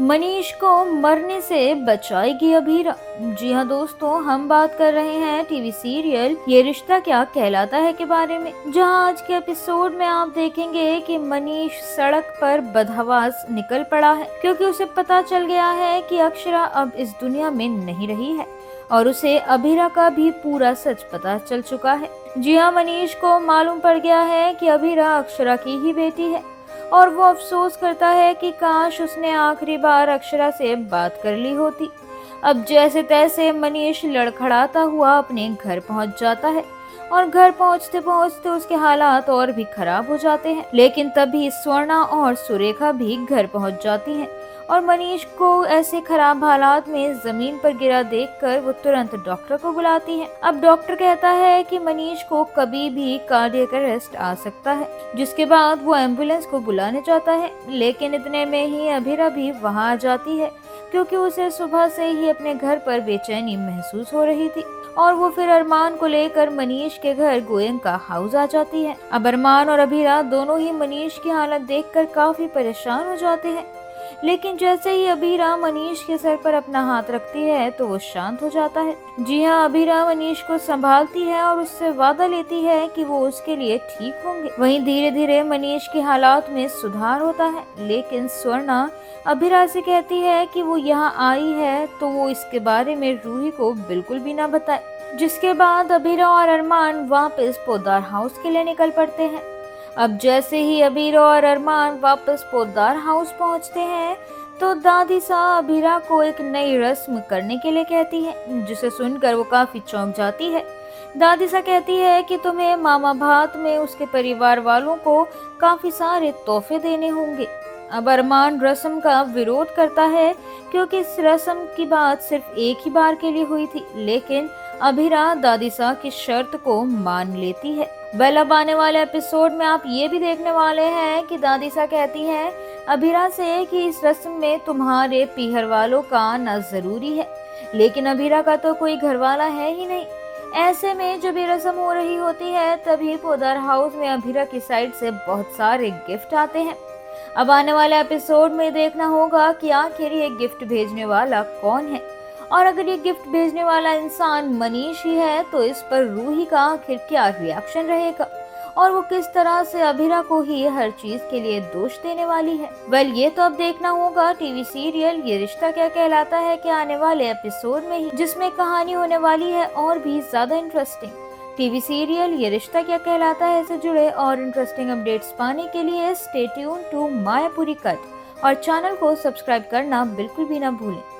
मनीष को मरने से बचाएगी अभीरा। जी हाँ दोस्तों, हम बात कर रहे हैं टीवी सीरियल ये रिश्ता क्या कहलाता है के बारे में, जहां आज के एपिसोड में आप देखेंगे कि मनीष सड़क पर बदहवास निकल पड़ा है क्योंकि उसे पता चल गया है कि अक्षरा अब इस दुनिया में नहीं रही है और उसे अभीरा का भी पूरा सच पता चल चुका है। जी हाँ, मनीष को मालूम पड़ गया है कि अभीरा अक्षरा की ही बेटी है और वो अफसोस करता है कि काश उसने आखिरी बार अक्षरा से बात कर ली होती। अब जैसे तैसे मनीष लड़खड़ाता हुआ अपने घर पहुंच जाता है और घर पहुंचते पहुंचते उसके हालात और भी खराब हो जाते हैं। लेकिन तभी स्वर्णा और सुरेखा भी घर पहुंच जाती हैं और मनीष को ऐसे खराब हालात में जमीन पर गिरा देखकर वो तुरंत डॉक्टर को बुलाती है। अब डॉक्टर कहता है कि मनीष को कभी भी कार्डियक अरेस्ट आ सकता है, जिसके बाद वो एम्बुलेंस को बुलाने जाता है। लेकिन इतने में ही अभीरा भी वहां आ जाती है क्योंकि उसे सुबह से ही अपने घर पर बेचैनी महसूस हो रही थी और वो फिर अरमान को लेकर मनीष के घर गोयंका हाउस आ जाती है। अब अरमान और अभीरा दोनों ही मनीष की हालत देखकर काफी परेशान हो जाते हैं, लेकिन जैसे ही अभीरा मनीष के सर पर अपना हाथ रखती है तो वो शांत हो जाता है। जी हाँ, अभीरा मनीष को संभालती है और उससे वादा लेती है कि वो उसके लिए ठीक होंगे। वहीं धीरे धीरे मनीष के हालात में सुधार होता है, लेकिन स्वर्णा अभीरा से कहती है कि वो यहाँ आई है तो वो इसके बारे में रूही को बिल्कुल भी ना बताए। जिसके बाद अभीरा और अरमान वापस पोद्दार हाउस के लिए निकल पड़ते हैं। अब जैसे ही अभीरा और अरमान वापस पोद्दार हाउस पहुंचते हैं तो दादी सा अभीरा को एक नई रस्म करने के लिए कहती है, जिसे सुनकर वो काफी चौंक जाती है। दादी सा कहती है कि तुम्हें मामा भात में उसके परिवार वालों को काफी सारे तोहफे देने होंगे। अब अरमान रस्म का विरोध करता है क्योंकि इस रस्म की बात सिर्फ एक ही बार के लिए हुई थी, लेकिन अभीरा दादी सा की शर्त को मान लेती है। वेल, अब आने वाले एपिसोड में आप ये भी देखने वाले हैं कि दादी सा कहती है अभीरा से कि इस रस्म में तुम्हारे पीहर वालों का आना जरूरी है, लेकिन अभीरा का तो कोई घर वाला है ही नहीं। ऐसे में जब ये रस्म हो रही होती है तभी पोद्दार हाउस में अभीरा की साइड से बहुत सारे गिफ्ट आते हैं। अब आने वाले एपिसोड में देखना होगा कि आखिर ये गिफ्ट भेजने वाला कौन है, और अगर ये गिफ्ट भेजने वाला इंसान मनीष ही है तो इस पर रूही का आखिर क्या रिएक्शन रहेगा और वो किस तरह से अभीरा को ही हर चीज के लिए दोष देने वाली है। वेल, ये तो अब देखना होगा टीवी सीरियल ये रिश्ता क्या कहलाता है के आने वाले एपिसोड में ही, जिसमें कहानी होने वाली है और भी ज्यादा इंटरेस्टिंग। टीवी सीरियल ये रिश्ता क्या कहलाता है से जुड़े और इंटरेस्टिंग अपडेट्स पाने के लिए stay tune to Mayapuri cut और चैनल को सब्सक्राइब करना बिल्कुल भी ना भूलें।